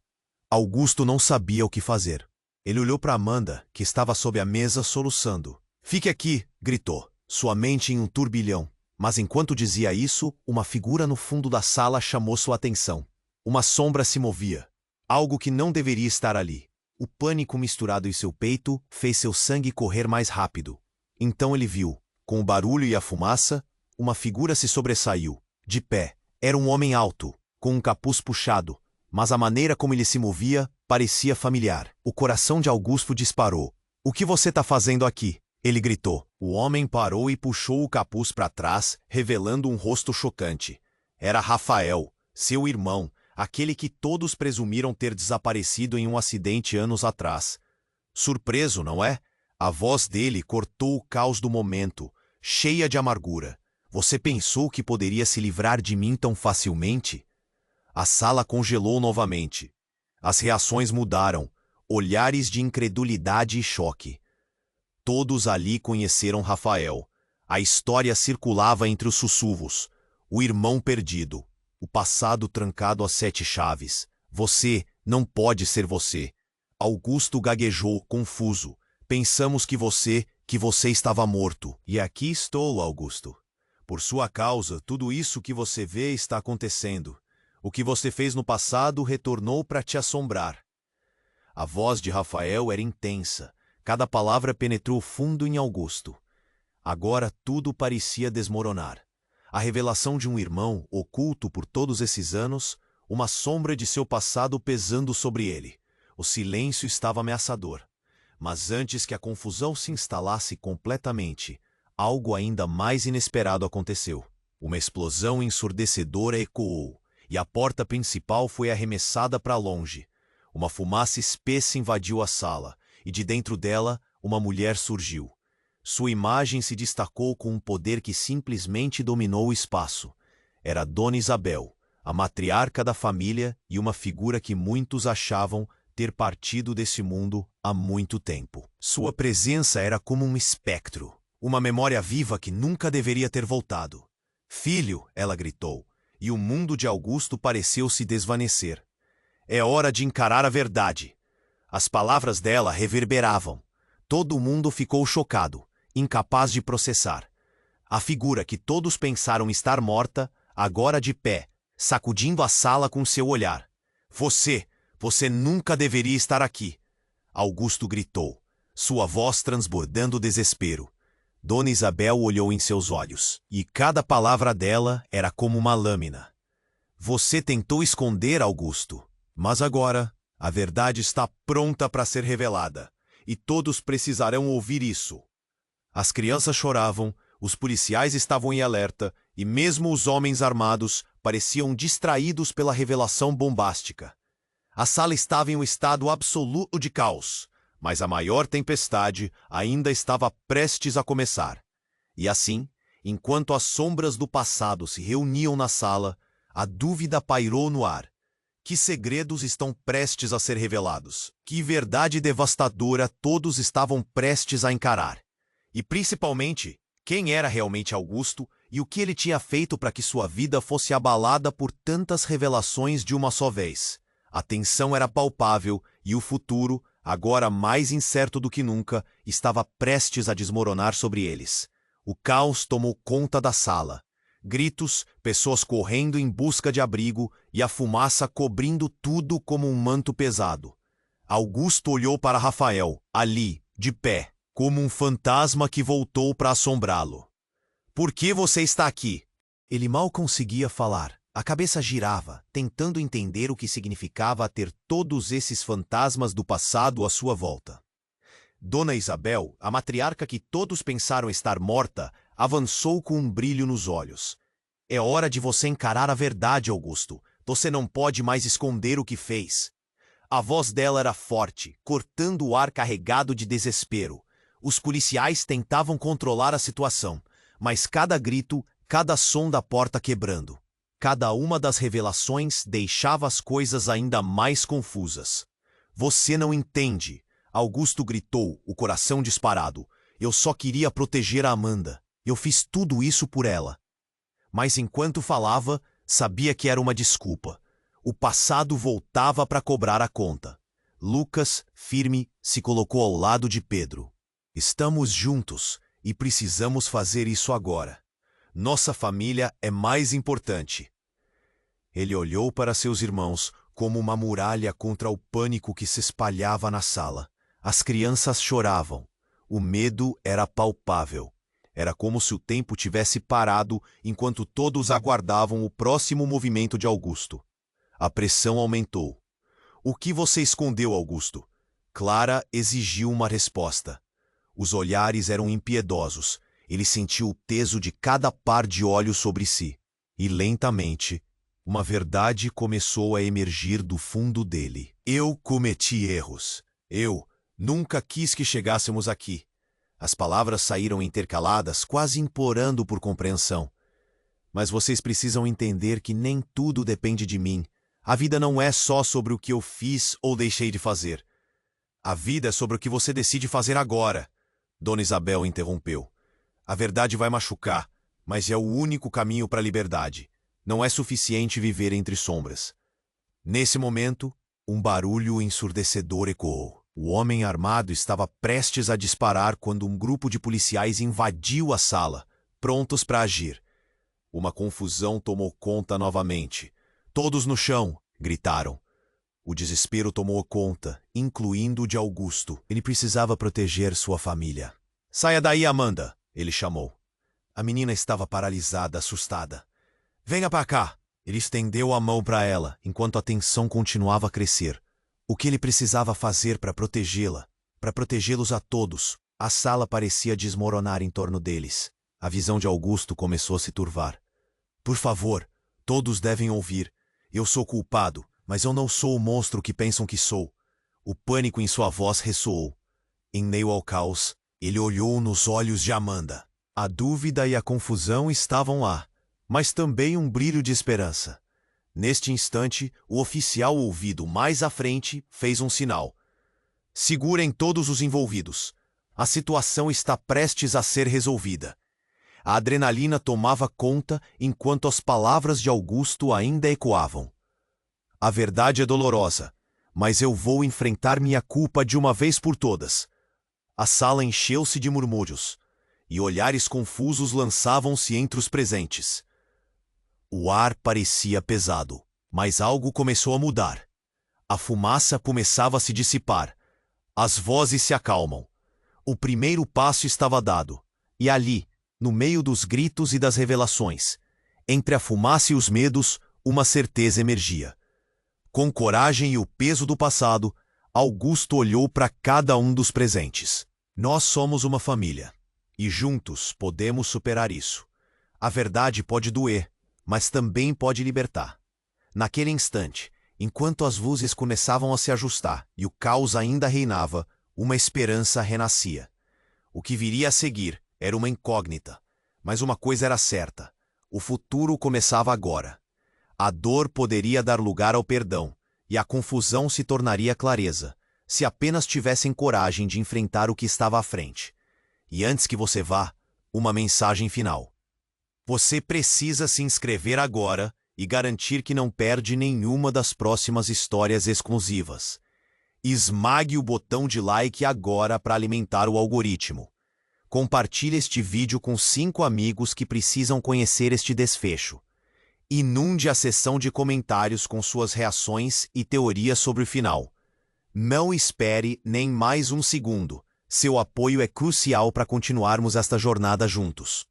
Augusto não sabia o que fazer. Ele olhou para Amanda, que estava sob a mesa soluçando. Fique aqui, gritou, sua mente em um turbilhão. Mas enquanto dizia isso, uma figura no fundo da sala chamou sua atenção. Uma sombra se movia. Algo que não deveria estar ali. O pânico misturado em seu peito fez seu sangue correr mais rápido. Então ele viu, com o barulho e a fumaça, uma figura se sobressaiu, de pé. Era um homem alto, com um capuz puxado, mas a maneira como ele se movia parecia familiar. O coração de Augusto disparou. O que você está fazendo aqui? Ele gritou. O homem parou e puxou o capuz para trás, revelando um rosto chocante. Era Rafael, seu irmão, aquele que todos presumiram ter desaparecido em um acidente anos atrás. Surpreso, não é? A voz dele cortou o caos do momento, cheia de amargura. Você pensou que poderia se livrar de mim tão facilmente? A sala congelou novamente. As reações mudaram, olhares de incredulidade e choque. Todos ali conheceram Rafael. A história circulava entre os sussurros. O irmão perdido. O passado trancado a 7 chaves. Você não pode ser você. Augusto gaguejou, confuso. Pensamos que você que você estava morto. E aqui estou, Augusto. Por sua causa, tudo isso que você vê está acontecendo. O que você fez no passado retornou para te assombrar. A voz de Rafael era intensa. Cada palavra penetrou fundo em Augusto. Agora tudo parecia desmoronar. A revelação de um irmão, oculto por todos esses anos, uma sombra de seu passado pesando sobre ele. O silêncio estava ameaçador. Mas antes que a confusão se instalasse completamente, algo ainda mais inesperado aconteceu. Uma explosão ensurdecedora ecoou, e a porta principal foi arremessada para longe. Uma fumaça espessa invadiu a sala, e de dentro dela, uma mulher surgiu. Sua imagem se destacou com um poder que simplesmente dominou o espaço. Era Dona Isabel, a matriarca da família e uma figura que muitos achavam ter partido desse mundo há muito tempo. Sua presença era como um espectro, uma memória viva que nunca deveria ter voltado. "Filho", ela gritou, e o mundo de Augusto pareceu se desvanecer. "É hora de encarar a verdade." As palavras dela reverberavam. Todo mundo ficou chocado, incapaz de processar. A figura que todos pensaram estar morta, agora de pé, sacudindo a sala com seu olhar. Você nunca deveria estar aqui." Augusto gritou, sua voz transbordando desespero. Dona Isabel olhou em seus olhos, e cada palavra dela era como uma lâmina. "Você tentou esconder, Augusto, mas agora a verdade está pronta para ser revelada, e todos precisarão ouvir isso." As crianças choravam, os policiais estavam em alerta, e mesmo os homens armados pareciam distraídos pela revelação bombástica. A sala estava em um estado absoluto de caos, mas a maior tempestade ainda estava prestes a começar. E assim, enquanto as sombras do passado se reuniam na sala, a dúvida pairou no ar. Que segredos estão prestes a ser revelados? Que verdade devastadora todos estavam prestes a encarar? E principalmente, quem era realmente Augusto e o que ele tinha feito para que sua vida fosse abalada por tantas revelações de uma só vez? A tensão era palpável e o futuro, agora mais incerto do que nunca, estava prestes a desmoronar sobre eles. O caos tomou conta da sala. Gritos, pessoas correndo em busca de abrigo e a fumaça cobrindo tudo como um manto pesado. Augusto olhou para Rafael, ali, de pé, como um fantasma que voltou para assombrá-lo. "Por que você está aqui?" Ele mal conseguia falar. A cabeça girava, tentando entender o que significava ter todos esses fantasmas do passado à sua volta. Dona Isabel, a matriarca que todos pensaram estar morta, avançou com um brilho nos olhos. "É hora de você encarar a verdade, Augusto. Você não pode mais esconder o que fez." A voz dela era forte, cortando o ar carregado de desespero. Os policiais tentavam controlar a situação, mas cada grito, cada som da porta quebrando. Cada uma das revelações deixava as coisas ainda mais confusas. "Você não entende", Augusto gritou, o coração disparado. "Eu só queria proteger a Amanda. Eu fiz tudo isso por ela." Mas enquanto falava, sabia que era uma desculpa. O passado voltava para cobrar a conta. Lucas, firme, se colocou ao lado de Pedro. "Estamos juntos e precisamos fazer isso agora. Nossa família é mais importante." Ele olhou para seus irmãos como uma muralha contra o pânico que se espalhava na sala. As crianças choravam. O medo era palpável. Era como se o tempo tivesse parado enquanto todos aguardavam o próximo movimento de Augusto. A pressão aumentou. "O que você escondeu, Augusto?" Clara exigiu uma resposta. Os olhares eram impiedosos. Ele sentiu o peso de cada par de olhos sobre si. E lentamente, uma verdade começou a emergir do fundo dele. "Eu cometi erros. Eu nunca quis que chegássemos aqui." As palavras saíram intercaladas, quase implorando por compreensão. "Mas vocês precisam entender que nem tudo depende de mim. A vida não é só sobre o que eu fiz ou deixei de fazer. A vida é sobre o que você decide fazer agora." Dona Isabel interrompeu. "A verdade vai machucar, mas é o único caminho para a liberdade. Não é suficiente viver entre sombras." Nesse momento, um barulho ensurdecedor ecoou. O homem armado estava prestes a disparar quando um grupo de policiais invadiu a sala, prontos para agir. Uma confusão tomou conta novamente. "Todos no chão!" gritaram. O desespero tomou conta, incluindo o de Augusto. Ele precisava proteger sua família. "Saia daí, Amanda!" ele chamou. A menina estava paralisada, assustada. "Venha para cá!" Ele estendeu a mão para ela, enquanto a tensão continuava a crescer. O que ele precisava fazer para protegê-la? Para protegê-los a todos. A sala parecia desmoronar em torno deles. A visão de Augusto começou a se turvar. "Por favor, todos devem ouvir. Eu sou culpado, mas eu não sou o monstro que pensam que sou." O pânico em sua voz ressoou. Em meio ao caos, ele olhou nos olhos de Amanda. A dúvida e a confusão estavam lá, mas também um brilho de esperança. Neste instante, o oficial ouvido mais à frente fez um sinal. "Segurem todos os envolvidos. A situação está prestes a ser resolvida." A adrenalina tomava conta enquanto as palavras de Augusto ainda ecoavam. "A verdade é dolorosa, mas eu vou enfrentar minha culpa de uma vez por todas." A sala encheu-se de murmúrios, e olhares confusos lançavam-se entre os presentes. O ar parecia pesado, mas algo começou a mudar. A fumaça começava a se dissipar. As vozes se acalmam. O primeiro passo estava dado, e ali, no meio dos gritos e das revelações, entre a fumaça e os medos, uma certeza emergia. Com coragem e o peso do passado, Augusto olhou para cada um dos presentes. "Nós somos uma família, e juntos podemos superar isso. A verdade pode doer, mas também pode libertar." Naquele instante, enquanto as luzes começavam a se ajustar e o caos ainda reinava, uma esperança renascia. O que viria a seguir era uma incógnita, mas uma coisa era certa: o futuro começava agora. A dor poderia dar lugar ao perdão, e a confusão se tornaria clareza, se apenas tivessem coragem de enfrentar o que estava à frente. E antes que você vá, uma mensagem final. Você precisa se inscrever agora e garantir que não perde nenhuma das próximas histórias exclusivas. Esmague o botão de like agora para alimentar o algoritmo. Compartilhe este vídeo com 5 amigos que precisam conhecer este desfecho. Inunde a seção de comentários com suas reações e teorias sobre o final. Não espere nem mais um segundo. Seu apoio é crucial para continuarmos esta jornada juntos.